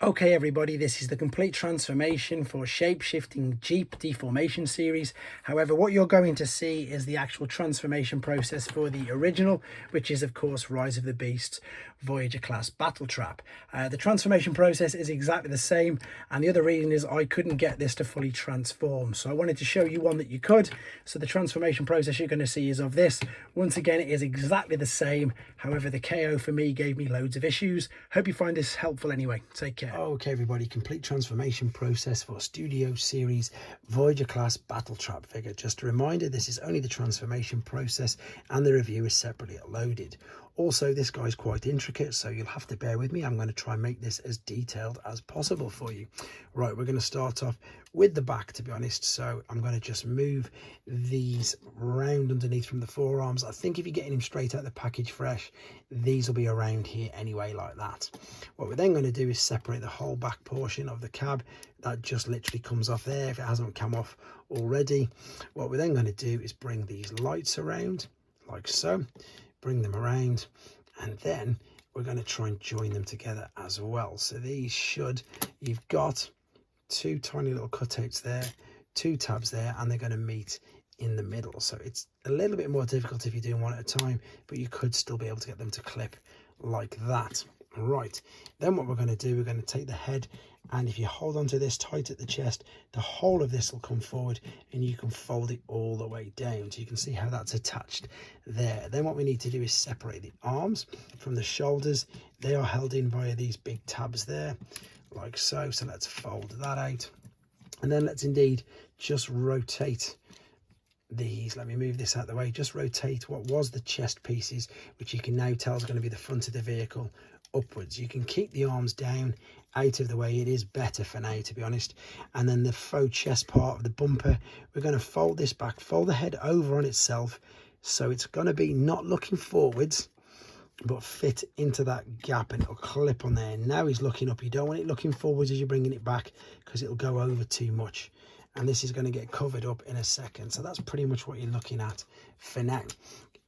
Okay everybody, this is the complete transformation for shape-shifting Jeep deformation series. However, what you're going to see is the actual transformation process for the original, which is of course Rise of the Beasts Voyager class battletrap. The transformation process is exactly the same, and the other reason is I couldn't get this to fully transform. So I wanted to show you one that you could. So the transformation process you're going to see is of this. Once again, it is exactly the same. However, the KO for me gave me loads of issues. Hope you find this helpful anyway. Take care. Okay everybody, complete transformation process for Studio Series Voyager class battletrap figure. Just a reminder, this is only the transformation process and the review is separately uploaded. Also, this guy's quite intricate, so you'll have to bear with me. I'm going to try and make this as detailed as possible for you. Right, we're going to start off with the back, to be honest. So I'm going to just move these round underneath from the forearms. I think if you're getting him straight out of the package fresh, these will be around here anyway, like that. What we're then going to do is separate the whole back portion of the cab. That just literally comes off there if it hasn't come off already. What we're then going to do is bring these lights around, like so. Bring them around, and then we're going to try and join them together as well. So these you've got two tiny little cutouts there, two tabs there, and they're going to meet in the middle. So it's a little bit more difficult if you're doing one at a time, but you could still be able to get them to clip like that. Right, then what we're going to do, we're going to take the head, and if you hold onto this tight at the chest, the whole of this will come forward and you can fold it all the way down. So you can see how that's attached there. Then what we need to do is separate the arms from the shoulders. They are held in via these big tabs there, like so. So let's fold that out, and then let's indeed just rotate these. Let me move this out of the way. Just rotate what was the chest pieces, which you can now tell is going to be the front of the vehicle, upwards. You can keep the arms down out of the way. It is better for now, to be honest. And then the faux chest part of the bumper, we're going to fold this back, fold the head over on itself, so it's going to be not looking forwards but fit into that gap, and it'll clip on there. Now he's looking up. You don't want it looking forwards as you're bringing it back, because it'll go over too much, and this is going to get covered up in a second. So that's pretty much what you're looking at for now.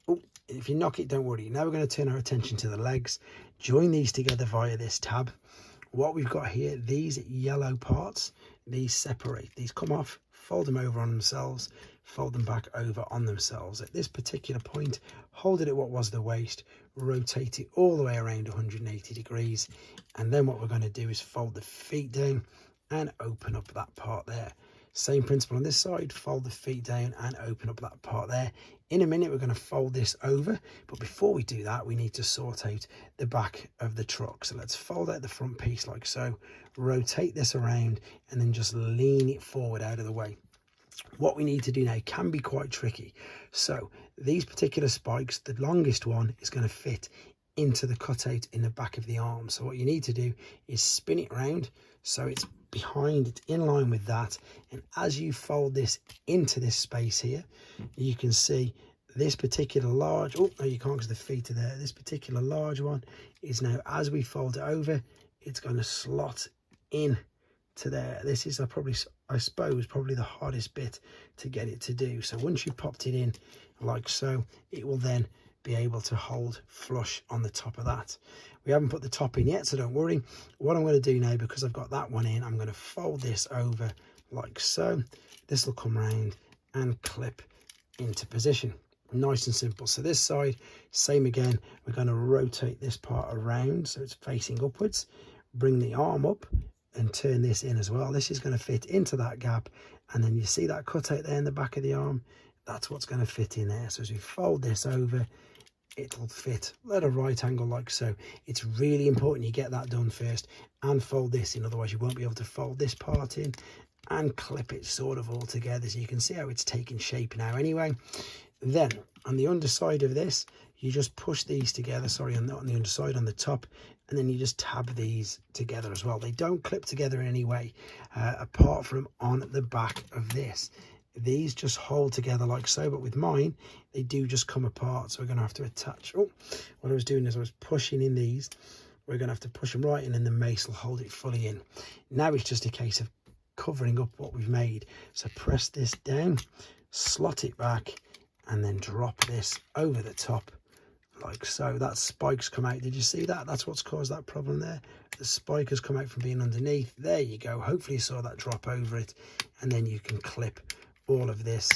Oh, if you knock it, don't worry. Now we're going to turn our attention to the legs. Join these together via this tab. What we've got here, these yellow parts, these separate. These come off, fold them over on themselves, fold them back over on themselves. At this particular point, hold it at what was the waist, rotate it all the way around 180 degrees, and then what we're going to do is fold the feet down and open up that part there. Same principle on this side, fold the feet down and open up that part there. In a minute, we're going to fold this over, but before we do that, we need to sort out the back of the truck. So let's fold out the front piece like so, rotate this around, and then just lean it forward out of the way. What we need to do now can be quite tricky. So these particular spikes, the longest one is going to fit into the cutout in the back of the arm. So what you need to do is spin it around so it's behind, it's in line with that, and as you fold this into this space here, you can see this particular large, oh no, you can't because the feet are there, this particular large one is now, as we fold it over, it's going to slot in to there. This is I suppose probably the hardest bit to get it to do. So once you popped it in like so, it will then be able to hold flush on the top of that. We haven't put the top in yet, so don't worry. What I'm going to do now, because I've got that one in, I'm going to fold this over like so. This will come round and clip into position. Nice and simple. So this side, same again. We're going to rotate this part around so it's facing upwards. Bring the arm up and turn this in as well. This is going to fit into that gap, and then you see that cutout there in the back of the arm. That's what's going to fit in there. So as we fold this over, it'll fit at a right angle like so. It's really important you get that done first and fold this in, otherwise you won't be able to fold this part in and clip it sort of all together. So you can see how it's taking shape now anyway. Then on the underside of this, you just push these together, sorry, on the underside, on the top, and then you just tab these together as well. They don't clip together in any way, apart from on the back of this. These just hold together like so, but with mine, they do just come apart. So we're going to have to attach. Oh, what I was doing is I was pushing in these. We're going to have to push them right in, and the mace will hold it fully in. Now it's just a case of covering up what we've made. So press this down, slot it back, and then drop this over the top like so. That spike's come out. Did you see that? That's what's caused that problem there. The spike has come out from being underneath. There you go. Hopefully you saw that drop over it, and then you can clip all of this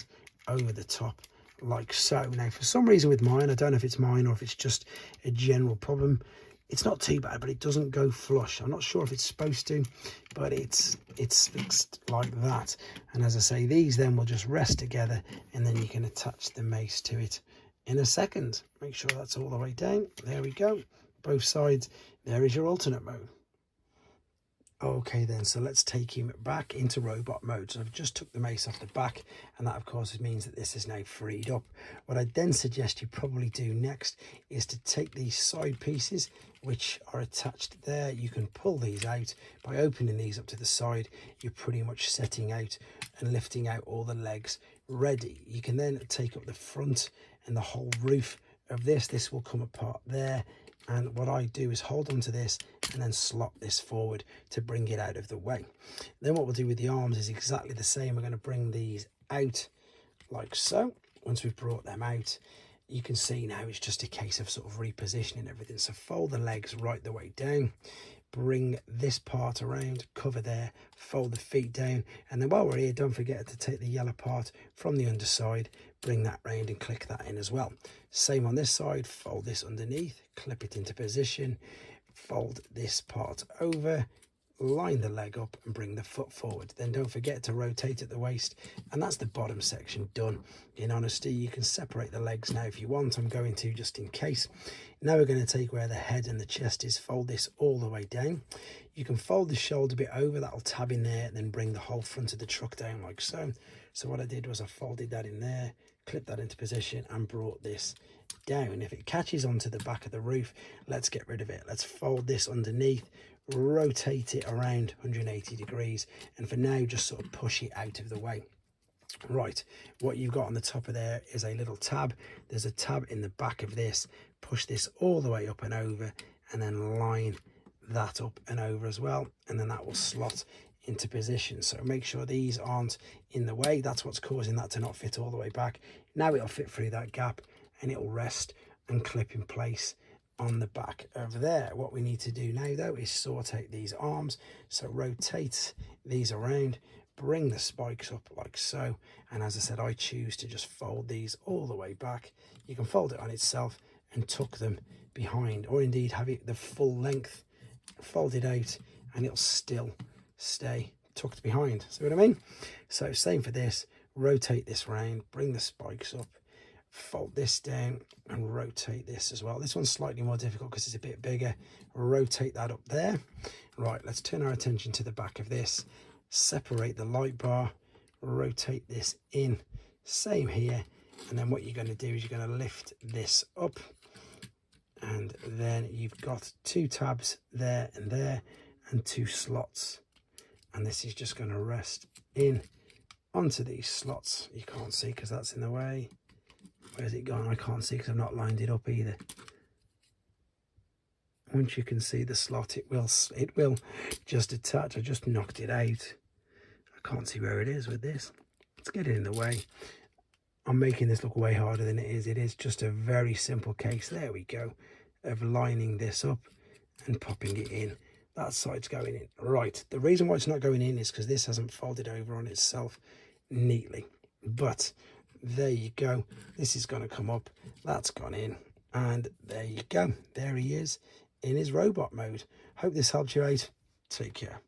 over the top like so. Now for some reason with mine, I don't know if it's mine or if it's just a general problem, it's not too bad, but it doesn't go flush. I'm not sure if it's supposed to, but it's fixed like that. And as I say, these then will just rest together, and then you can attach the mace to it in a second. Make sure that's all the way down. There we go, both sides. There is your alternate mode. Okay then, so let's take him back into robot mode. So I've just took the mace off the back, and that of course means that this is now freed up. What I then suggest you probably do next is to take these side pieces which are attached there. You can pull these out by opening these up to the side. You're pretty much setting out and lifting out all the legs ready. You can then take up the front and the whole roof of this. This will come apart there. And what I do is hold on to this and then slot this forward to bring it out of the way. Then what we'll do with the arms is exactly the same. We're going to bring these out like so. Once we've brought them out, you can see now it's just a case of sort of repositioning everything. So fold the legs right the way down, bring this part around, cover there, fold the feet down, and then while we're here, don't forget to take the yellow part from the underside, bring that round and click that in as well. Same on this side, fold this underneath, clip it into position, fold this part over, line the leg up and bring the foot forward. Then don't forget to rotate at the waist, and that's the bottom section done. In honesty, you can separate the legs now if you want. I'm going to just in case. Now we're going to take where the head and the chest is, fold this all the way down. You can fold the shoulder bit over, that'll tab in there, then bring the whole front of the truck down like so. So what I did was I folded that in there, clipped that into position and brought this down. If it catches onto the back of the roof, let's get rid of it. Let's fold this underneath, rotate it around 180 degrees, and for now just sort of push it out of the way. Right, what you've got on the top of there is a little tab. There's a tab in the back of this. Push this all the way up and over, and then line that up and over as well, and then that will slot into position. So make sure these aren't in the way. That's what's causing that to not fit all the way back. Now it'll fit through that gap and it'll rest and clip in place on the back of there. What we need to do now though is sort out these arms. So rotate these around, bring the spikes up like so, and as I said, I choose to just fold these all the way back. You can fold it on itself and tuck them behind, or indeed have it the full length folded out and it'll still stay tucked behind. See what I mean? So same for this, rotate this round, bring the spikes up, fold this down and rotate this as well. This one's slightly more difficult because it's a bit bigger. Rotate that up there. Right, let's turn our attention to the back of this. Separate the light bar, rotate this in, same here, and then what you're going to do is you're going to lift this up, and then you've got two tabs there and two slots, and this is just going to rest in onto these slots. You can't see because that's in the way. Where's it gone? I can't see because I've not lined it up either. Once you can see the slot, it will just attach. I just knocked it out. I can't see where it is with this. Let's get it in the way. I'm making this look way harder than it is. It is just a very simple case, there we go, of lining this up and popping it in. That side's going in. Right, the reason why it's not going in is because this hasn't folded over on itself neatly. But there you go. This is going to come up. That's gone in. And there you go. There he is in his robot mode. Hope this helped you out. Take care.